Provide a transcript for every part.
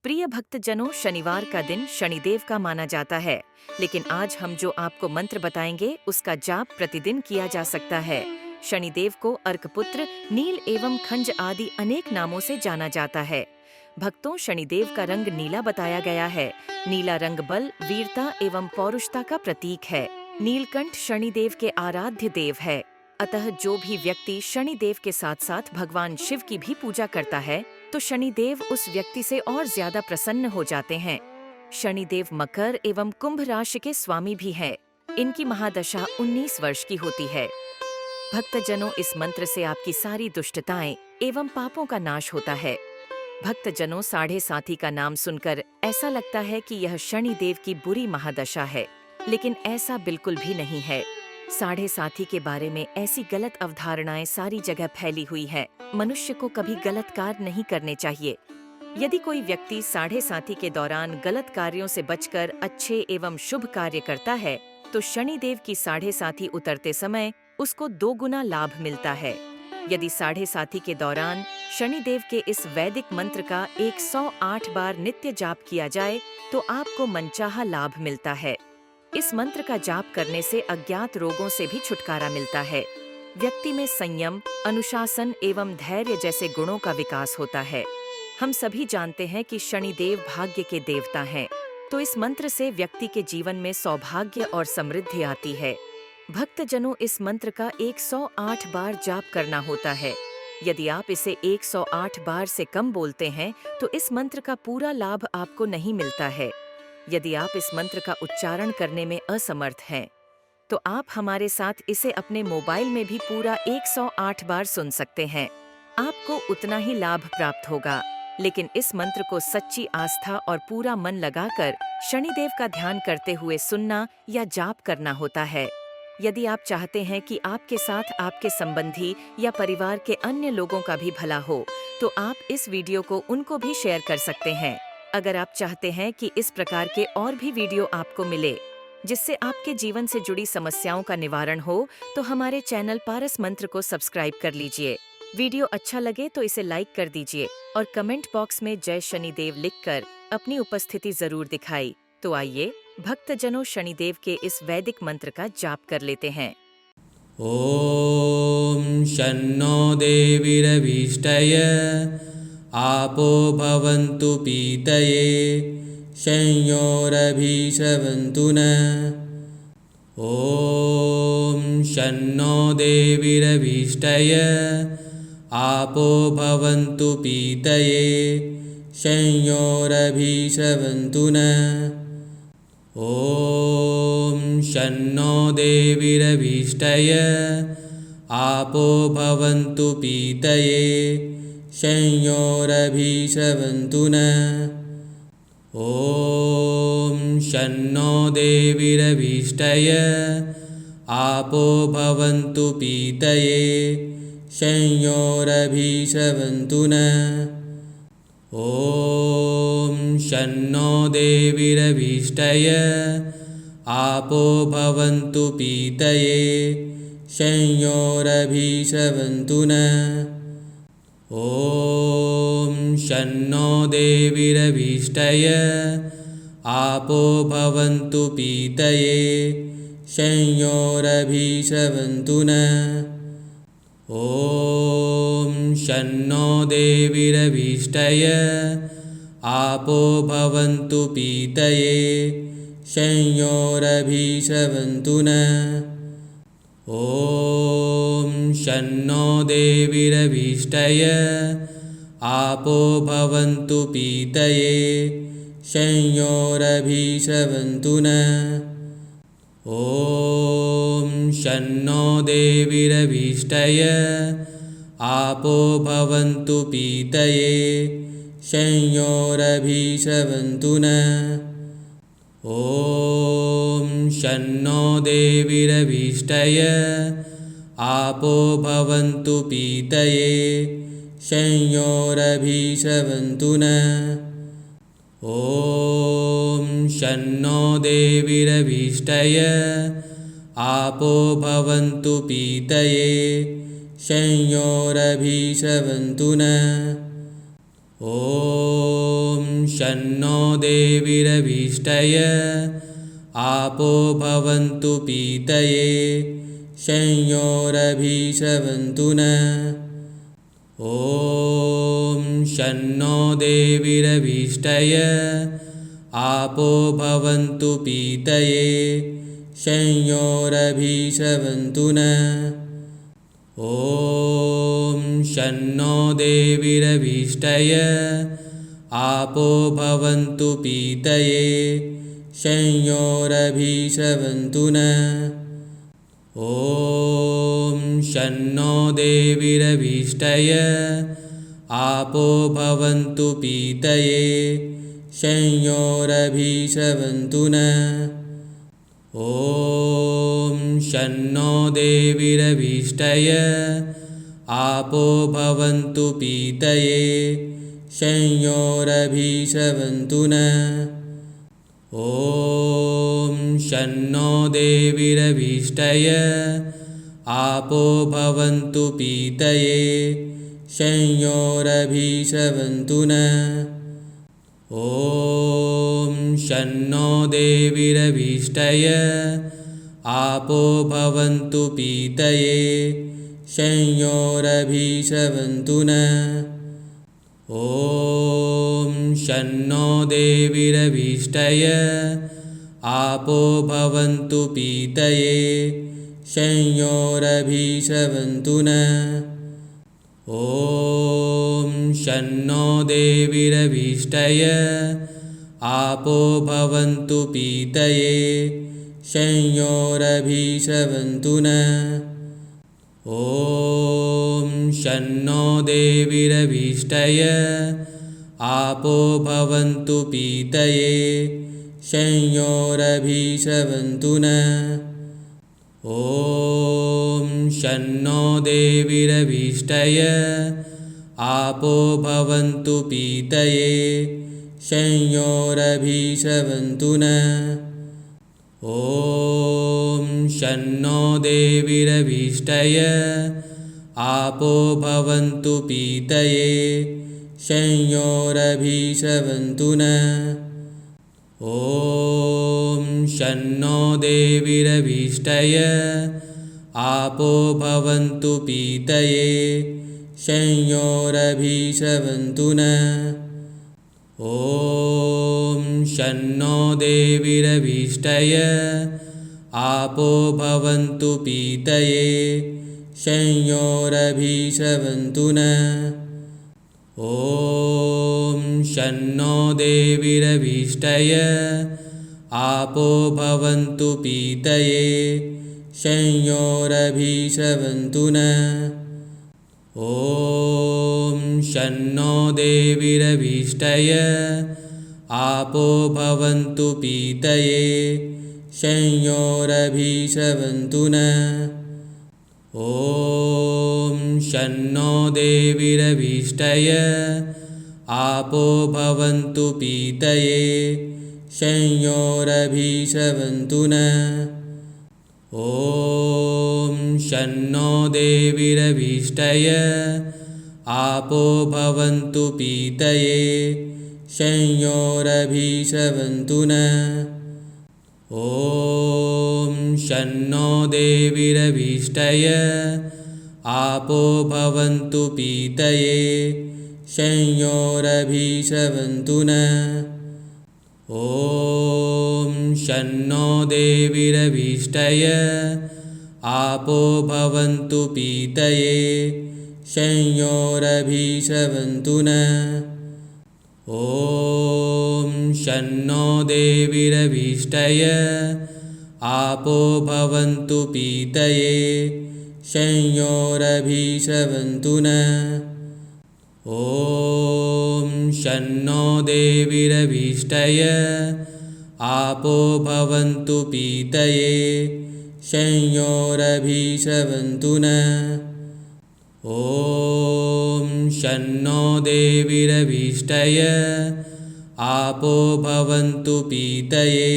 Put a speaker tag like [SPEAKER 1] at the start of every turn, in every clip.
[SPEAKER 1] प्रिय भक्तजनों, शनिवार का दिन शनिदेव का माना जाता है। लेकिन आज हम जो आपको मंत्र बताएंगे उसका जाप प्रतिदिन किया जा सकता है। शनिदेव को अर्कपुत्र, नील एवं खंज आदि अनेक नामों से जाना जाता है। भक्तों, शनिदेव का रंग नीला बताया गया है। नीला रंग बल, वीरता एवं पौरुषता का प्रतीक है। नीलकंठ शनिदेव के आराध्य देव है। अतः जो भी व्यक्ति शनिदेव के साथ साथ भगवान शिव की भी पूजा करता है तो शनिदेव उस व्यक्ति से और ज्यादा प्रसन्न हो जाते हैं। शनिदेव मकर एवं कुंभ राशि के स्वामी भी हैं। इनकी महादशा 19 वर्ष की होती है। भक्तजनों, इस मंत्र से आपकी सारी दुष्टताएं एवं पापों का नाश होता है। भक्तजनों, साढ़े साथी का नाम सुनकर ऐसा लगता है कि यह शनिदेव की बुरी महादशा है, लेकिन ऐसा बिल्कुल भी नहीं है। साढ़े साथी के बारे में ऐसी गलत अवधारणाएं सारी जगह फैली हुई है। मनुष्य को कभी गलत कार्य नहीं करने चाहिए। यदि कोई व्यक्ति साढ़े साथी के दौरान गलत कार्यों से बचकर अच्छे एवं शुभ कार्य करता है तो शनिदेव की साढ़े साथी उतरते समय उसको 2 गुना लाभ मिलता है। यदि साढ़े साथी के दौरान शनिदेव के इस वैदिक मंत्र का 108 बार नित्य जाप किया जाए तो आपको मनचाहा लाभ मिलता है। इस मंत्र का जाप करने से अज्ञात रोगों से भी छुटकारा मिलता है। व्यक्ति में संयम, अनुशासन एवं धैर्य जैसे गुणों का विकास होता है। हम सभी जानते हैं कि शनिदेव भाग्य के देवता हैं, तो इस मंत्र से व्यक्ति के जीवन में सौभाग्य और समृद्धि आती है। भक्तजनों, इस मंत्र का 108 बार जाप करना होता है। यदि आप इसे 108 बार से कम बोलते हैं तो इस मंत्र का पूरा लाभ आपको नहीं मिलता है। यदि आप इस मंत्र का उच्चारण करने में असमर्थ हैं, तो आप हमारे साथ इसे अपने मोबाइल में भी पूरा 108 बार सुन सकते हैं। आपको उतना ही लाभ प्राप्त होगा, लेकिन इस मंत्र को सच्ची आस्था और पूरा मन लगाकर शनिदेव का ध्यान करते हुए सुनना या जाप करना होता है। यदि आप चाहते हैं कि आपके साथ आपके संबंधी या परिवार के अन्य लोगों का भी भला हो, तो आप इस वीडियो को उनको भी शेयर कर सकते हैं। अगर आप चाहते हैं कि इस प्रकार के और भी वीडियो आपको मिले जिससे आपके जीवन से जुड़ी समस्याओं का निवारण हो, तो हमारे चैनल पारस मंत्र को सब्सक्राइब कर लीजिए। वीडियो अच्छा लगे तो इसे लाइक कर दीजिए और कमेंट बॉक्स में जय शनिदेव लिखकर अपनी उपस्थिति जरूर दिखाई। तो आइए भक्तजनों, शनिदेव के इस वैदिक मंत्र का जाप कर लेते हैं।
[SPEAKER 2] ॐ शन्नो देवीरभीष्टय आपो भवन्तु पीतये संयोरभीषवन्तु नः। ॐ शन्नो देवीरभीष्टय आपो भवन्तु पीतये संयोरभीषवन्तु नः। ॐ शन्नो देवीरभीष्टय आपो भवन्तु पीतये संयोरभीषवन्तु नः। ॐ शन्नो देवीरभीष्टय आपो भवन्तु पीतये संयोरभीषवन्तु नः। ॐ शन्नो देवीरभीष्टय आपो भवन्तु पीतये संयोरभीषवन्तु नः। ॐ शन्नो देवीरभीष्टय आपो भवन्तु पीतये संयोरभीषवन्तु नः। ॐ शन्नो देवीरभीष्टय आपो भवन्तु पीतये संयोरभीषवन्तु नः। ॐ शन्नो देवीरभीष्टय आपो भवन्तु पीतये संयोरभीषवन्तु नः। ॐ शन्नो देवीरभीष्टय आपो भवन्तु पीतये संयोरभीषवन्तु नः। ॐ शन्नो देवीरभीष्टय आपो भवन्तु पीतये संयोरभीषवन्तु नः। ॐ शन्नो देवीरभीष्टय आपो भवन्तु पीतये संयोरभीषवन्तु नः। ॐ शन्नो देवीरभीष्टय आपो भवन्तु पीतये संयोरभीषवन्तु नः। ॐ शन्नो देवीरभीष्टय आपो भवन्तु पीतये संयोरभीषवन्तु नः। ॐ शन्नो देवीरभीष्टय आपो भवन्तु पीतये संयोरभीषवन्तु नः। ॐ शन्नो देवीरभीष्टय आपो भवन्तु पीतये संयोरभीषवन्तु नः। ॐ शन्नो देवीरभीष्टय आपो भवन्तु पीतये संयोरभीषवन्तु नः। ॐ शन्नो देवीरभीष्टय आपो भवन्तु पीतये संयोरभीषवन्तु नः। ॐ शन्नो देवीरभीष्टय आपो भवन्तु पीतये संयोरभीषवन्तु नः। ॐ शन्नो देवीरभीष्टय आपो भवन्तु पीतये संयोरभीषवन्तु नः। ॐ शन्नो देवीरभीष्टय आपो भवन्तु पीतये संयोरभीषवन्तु नः। ॐ शन्नो देवीरभीष्टय आपो भवन्तु पीतये संयोरभीषवन्तु नः। ॐ शन्नो देवीरभीष्टय आपो भवन्तु पीतये संयोरभीषवन्तु नः। ॐ शन्नो देवीरभीष्टय आपो भवन्तु पीतये संयोरभीषवन्तु नः। ॐ शन्नो देवीरभीष्टय आपो भवन्तु पीतये संयोरभीषवन्तु नः। ॐ शन्नो देवीरभीष्टय आपो भवन्तु पीतये संयोरभीषवन्तु नः। ॐ शन्नो देवीरभीष्टय आपो भवन्तु पीतये संयोरभीषवन्तु नः। ॐ शन्नो देवीरभीष्टय आपो भवन्तु पीतये संयोरभीषवन्तु नः। ॐ शन्नो देवीरभीष्टय आपो भवन्तु पीतये संयोरभीषवन्तु नः। ॐ शन्नो देवीरभीष्टय आपो भवन्तु पीतये संयोरभीषवन्तु नः। ॐ शन्नो देवीरभीष्टय आपो भवन्तु पीतये संयोरभीषवन्तु नः। ॐ शन्नो देवीरभीष्टय आपो भवन्तु पीतये संयोरभीषवन्तु नः। ॐ शन्नो देवीरभीष्टय आपो भवन्तु पीतये संयोरभीषवन्तु नः। ॐ शन्नो देवीरभीष्टय आपो भवन्तु पीतये संयोरभीषवन्तु नः। ॐ शन्नो देवीरभीष्टय आपो भवन्तु पीतये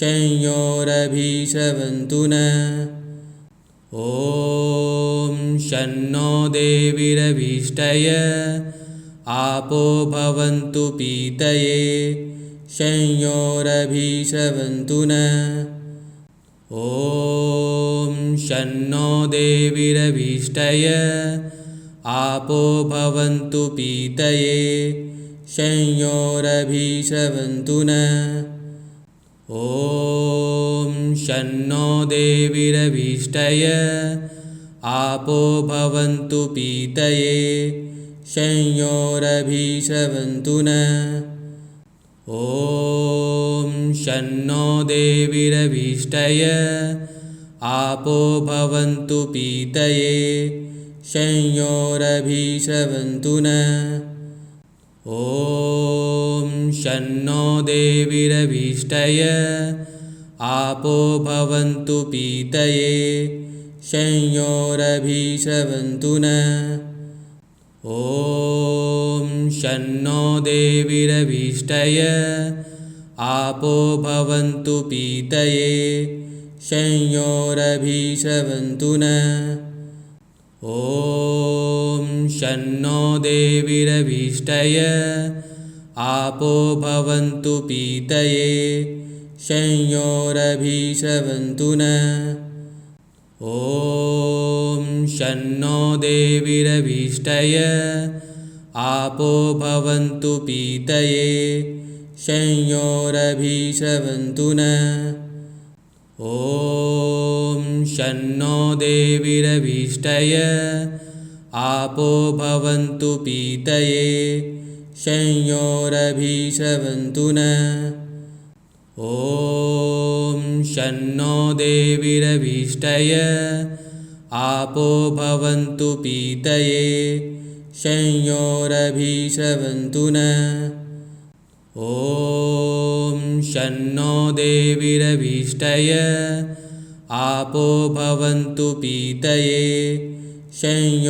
[SPEAKER 2] संयोरभीषवन्तु नः। ॐ शन्नो देवीरभीष्टय आपो भवन्तु पीतये संयोरभिषवन्तु नः ॐ शन्नो देवीरभीष्टय आपो भवन्तु पीतये संयोरभिषवन्तु नः ॐ शन्नो देवीरभीष्टय आपो भवन्तु पीतये संयोरभिषवन्तु नः ॐ शन्नो देवीरभीष्टय आपो भवन्तु पीतये संयोरभिषवन्तु नः ॐ शन्नो देवीरभीष्टय आपो भवन्तु पीतये संयोरभिषवन्तु नः ॐ शन्नो देवीरभीष्टय आपो भवन्तु पीतये संयोरभिषवन्तु नः ॐ शन्नो देवीरभीष्टय आपो भवन्तु पीतये संयोरभिषवन्तु नः ॐ शन्नो देवीरभीष्टय आपो भवन्तु पीतये संयोरभिषवन्तु नः ॐ शन्नो देवीरभीष्टय आपो भवन्तु पीतये संयोरभिषवन्तु नः ॐ शन्नो देवीरभीष्टय आपो भवन्तु पीतये संयोरभिषवन्तु नः ॐ शन्नो देवीरभीष्टय आपो भवन्तु पीतये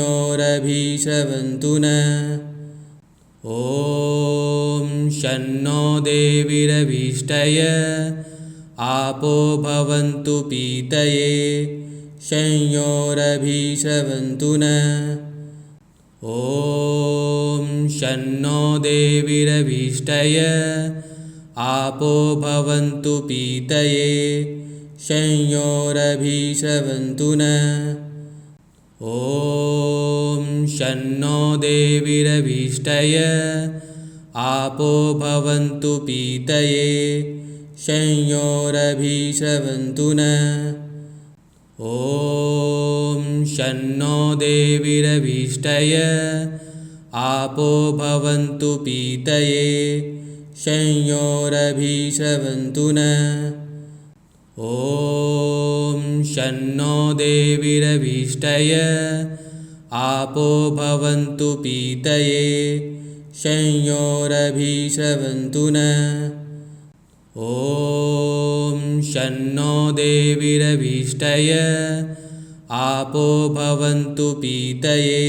[SPEAKER 2] संयोरभिषवन्तु नः ॐ शन्नो देवीरभीष्टय आपो भवन्तु पीतये संयोरभिषवन्तु नः ॐ शन्नो देवीरभीष्टय आपो भवन्तु पीतये संयोरभिषवन्तु नः ॐ शन्नो देवीरभीष्टय आपो भवन्तु पीतये संयोरभिषवन्तु नः ॐ शन्नो देवीरभीष्टय आपो भवन्तु पीतये संयोरभिषवन्तु नः ॐ शन्नो देवीरभीष्टय आपो भवन्तु पीतये संयोरभिषवन्तु नः ॐ शन्नो देवीरभीष्टय आपो भवन्तु पीतये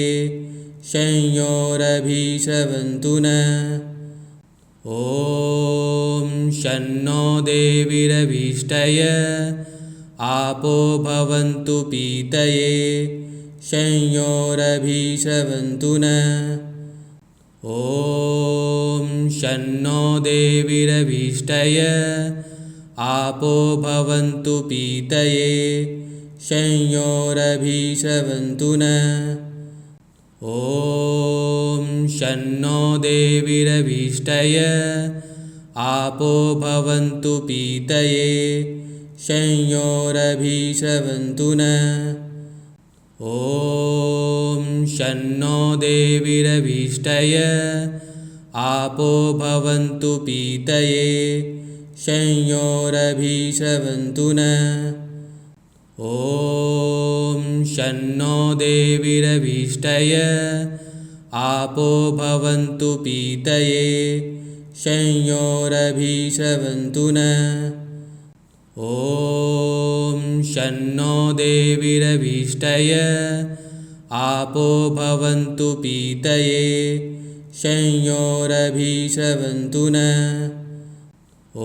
[SPEAKER 2] संयोरभिषवन्तु नः ॐ शन्नो देवीरभीष्टय आपो भवन्तु पीतये संयोरभिषवन्तु नः ॐ शन्नो देवीरभीष्टय आपो भवन्तु पीतये संयोरभिषवन्तु नः ॐ शन्नो देवीरभीष्टय आपो भवन्तु पीतये संयोरभिषवन्तु नः ॐ शन्नो देवीरभीष्टय आपो भवन्तु पीतये संयोरभिषवन्तु नः ॐ शन्नो देवीरभीष्टय आपो भवन्तु पीतये संयोरभिषवन्तु नः ॐ शन्नो देवीरभीष्टय आपो भवन्तु पीतये संयोरभिषवन्तु नः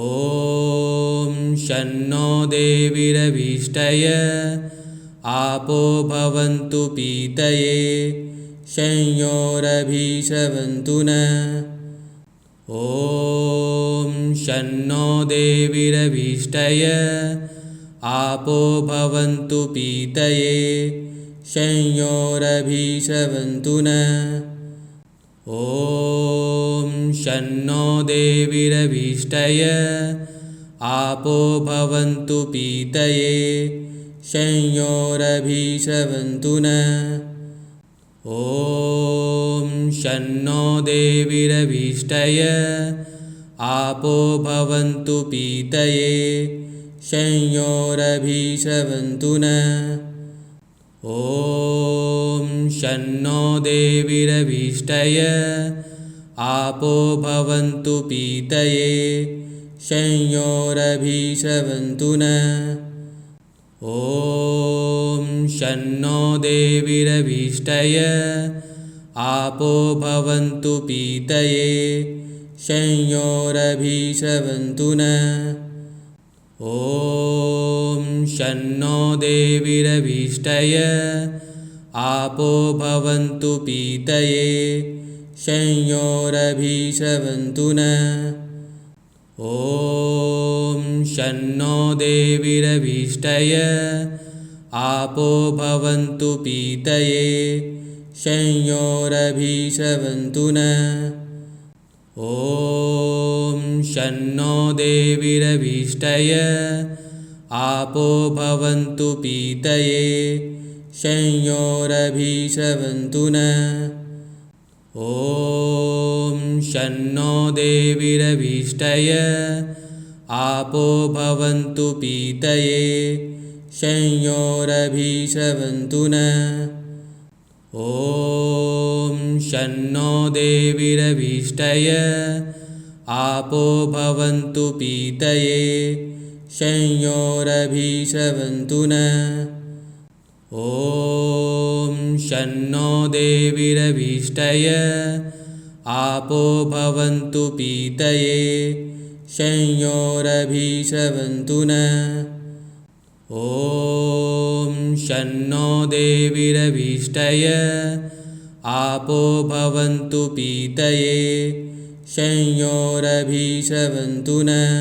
[SPEAKER 2] ॐ शन्नो देवीरभीष्टय आपो भवन्तु पीतये संयोरभिषवन्तु नः। ॐ शन्नो देवीरभीष्टय आपो भवन्तु पीतये संयोरभिषवन्तु नः। ॐ शन्नो देवीरभीष्टय आपो भवन्तु पीतये संयोरभिषवन्तु नः। ॐ शन्नो देवीरभीष्टय आपो भवन्तु पीतये संयोरभिषवन्तु नः। ॐ शन्नो देवीरभीष्टय आपो भवन्तु पीतये संयोरभिषवन्तु नः। ॐ शन्नो देवीरभीष्टय आपो भवन्तु पीतये संयोरभिषवन्तु नः। ॐ शन्नो देवीरभीष्टय आपो भवन्तु पीतये संयोरभिषवन्तु नः। ॐ शन्नो देवीरभीष्टय आपो भवन्तु पीतये संयोरभिषवन्तु नः। ॐ शन्नो देवीरभीष्टय आपो भवन्तु पीतये संयोरभिषवन्तु नः। ॐ शन्नो देवीरभीष्टय आपो भवन्तु पीतये संयोरभिषवन्तु नः। ॐ शन्नो देवीरभीष्टय आपो भवन्तु पीतये संयोरभिषवन्तु नः। ॐ शन्नो देवीरभीष्टय आपो भवन्तु पीतये संयोरभिषवन्तु नः। ॐ शन्नो देवीरभीष्टय आपो भवन्तु पीतये संयोरभिषवन्तु नः।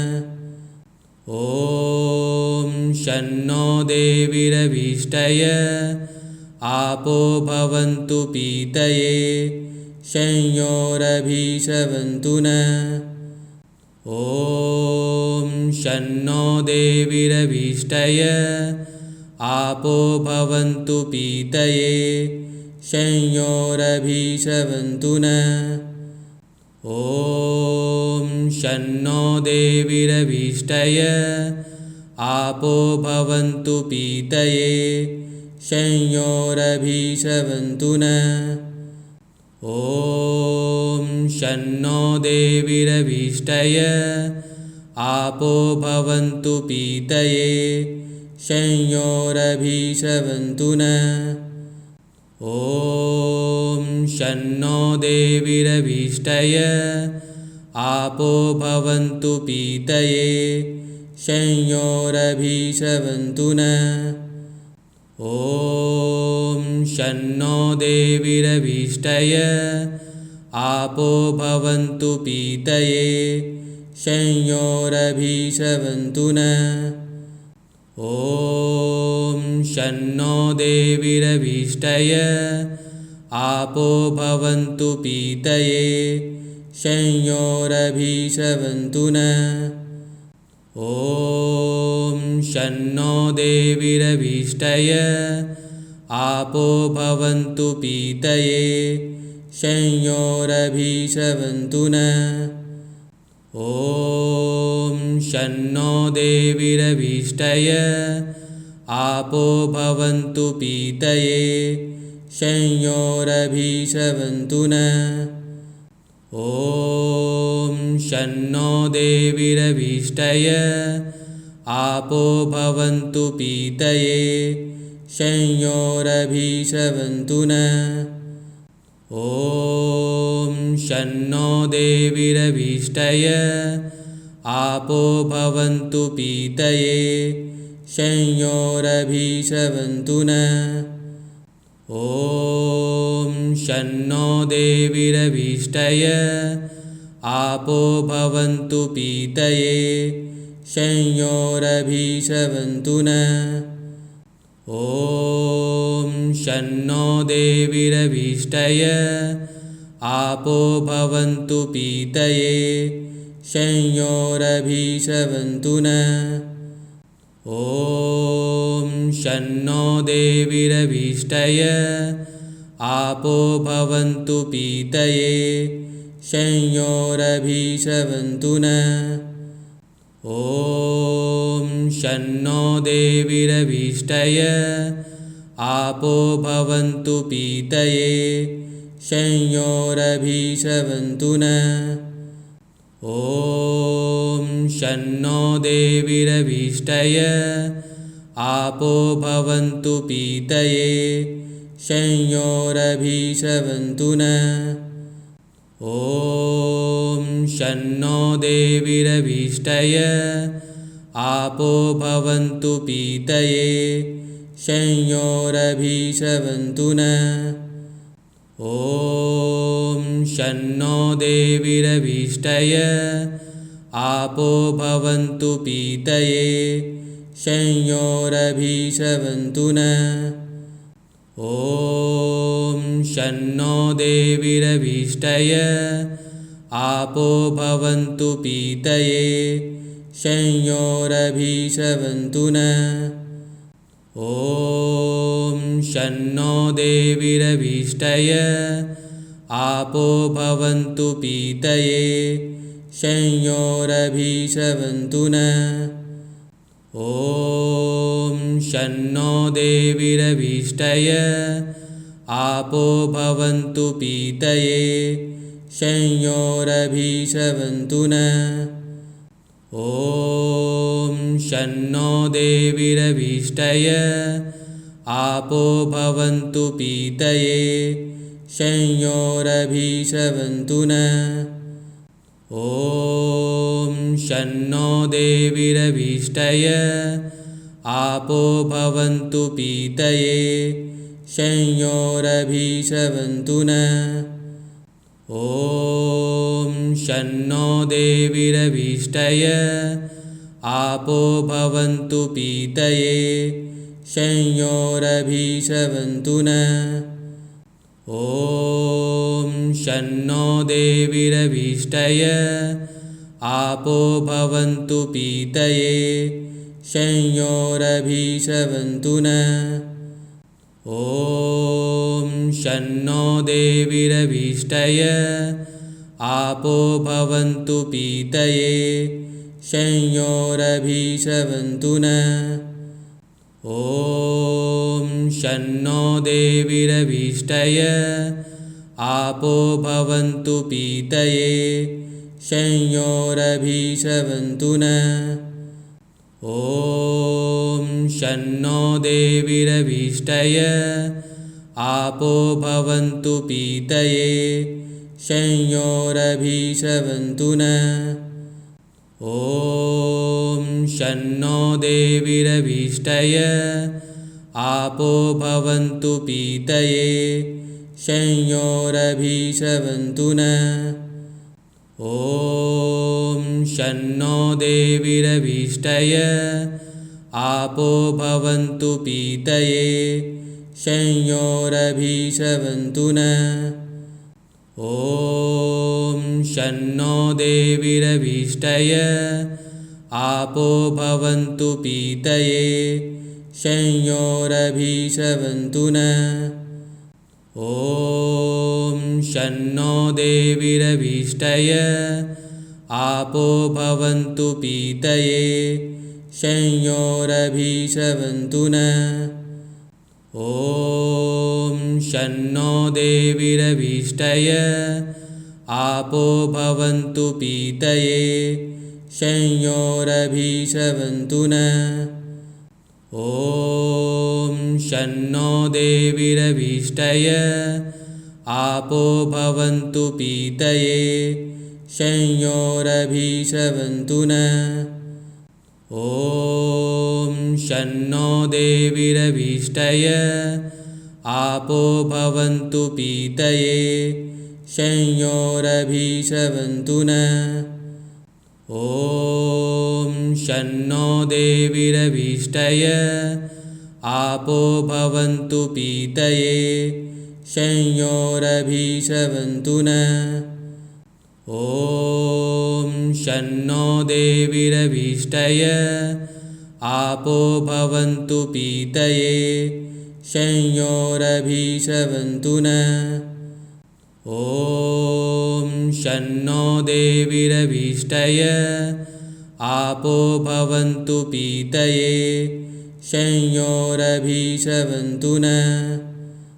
[SPEAKER 2] ॐ शन्नो देवीरभीष्टय आपो भवन्तु पीतये संयोरभिषवन्तु नः। ॐ शन्नो देवीरभीष्टय आपो भवन्तु पीतये संयोरभिषवन्तु नः। ॐ शन्नो देवीरभीष्टय आपो भवन्तु पीतये संयोरभिषवन्तु नः। ॐ शन्नो देवीरभीष्टय आपो भवन्तु पीतये संयोरभिषवन्तु नः। ॐ शन्नो देवीरभीष्टय आपो भवन्तु पीतये संयोरभिषवन्तु नः। ॐ शन्नो देवीरभीष्टय आपो भवन्तु पीतये संयोरभिषवन्तु नः। ॐ शन्नो देवीरभीष्टय आपो भवन्तु पीतये संयोरभिषवन्तु नः। ॐ शन्नो देवीरभीष्टय आपो भवन्तु पीतये संयोरभिषवन्तु नः। ॐ शन्नो देवीरभीष्टय आपो भवन्तु पीतये संयोरभिषवन्तु नः। ॐ शन्नो देवीरभीष्टय आपो भवन्तु पीतये संयोरभिषवन्तु नः। ॐ शन्नो देवीरभीष्टय आपो भवन्तु पीतये संयोरभिषवन्तु नः। ॐ शन्नो देवीरभीष्टय आपो भवन्तु पीतये संयोरभीषवन्तु नः ॐ शन्नो देवीरभीष्टय आपो भवन्तु पीतये संयोरभीषवन्तु नः ॐ शन्नो देवीरभीष्टय आपो भवन्तु पीतये संयोरभीषवन्तु नः ॐ शन्नो देवीरभीष्टय आपो भवन्तु पीतये संयोरभीषवन्तु नः ॐ शन्नो देवीरभीष्टय आपो भवन्तु पीतये संयोरभीषवन्तु नः ॐ शन्नो देवीरभीष्टय आपो भवन्तु पीतये संयोरभीषवन्तु नः ॐ शन्नो देवीरभीष्टय आपो भवन्तु पीतये संयोरभीषवन्तु नः ॐ शन्नो देवीरभीष्टय आपो भवन्तु पीतये संयोरभीषवन्तु नः ॐ शन्नो देवीरभीष्टय आपो भवन्तु पीतये संयोरभीषवन्तु नः ॐ शन्नो देवीरभीष्टय आपो भवन्तु पीतये संयोरभीषवन्तु नः ॐ शन्नो देवीरभीष्टय आपो भवन्तु पीतये संयोरभीषवन्तु नः ॐ शन्नो देवीरभीष्टय आपो भवन्तु पीतये संयोरभीषवन्तु नः ॐ शन्नो देवीरभीष्टय आपो भवन्तु पीतये संयोरभीषवन्तु नः ॐ शन्नो देवीरभीष्टय आपो भवन्तु पीतये संयोरभीषवन्तु नः ॐ शन्नो देवीरभीष्टय आपो भवन्तु पीतये संयोरभीषवन्तु नः ॐ शन्नो देवीरभीष्टय आपो भवन्तु पीतये संयोरभीषवन्तु नः ॐ शन्नो देवीरभीष्टय आपो भवन्तु पीतये संयोरभीषवन्तु नः ॐ शन्नो देवीरभीष्टय आपो भवन्तु पीतये संयोरभीषवन्तु नः ॐ शन्नो देवीरभीष्टय आपो भवन्तु पीतये संयोरभीषवन्तु नः ॐ शन्नो देवीरभीष्टय आपो भवन्तु पीतये संयोरभीषवन्तु नः ॐ शन्नो देवीरभीष्टय आपो भवन्तु पीतये संयोरभीषवन्तु नः ॐ शन्नो देवीरभीष्टय आपो भवन्तु पीतये संयोरभीषवन्तु नः ॐ शन्नो देवीरभीष्टय आपो भवन्तु पीतये संयोरभीषवन्तु नः ॐ शन्नो देवीरभीष्टय आपो भवन्तु पीतये संयोरभिश्रवन्तु नः ॐ शन्नो देवीरभीष्टय आपो भवन्तु पीतये संयोरभिश्रवन्तु नः ॐ शन्नो देवीरभीष्टय आपो भवन्तु पीतये संयोरभिश्रवन्तु नः ॐ शन्नो देवीरभीष्टय आपो भवन्तु पीतये संयोरभिश्रवन्तु नः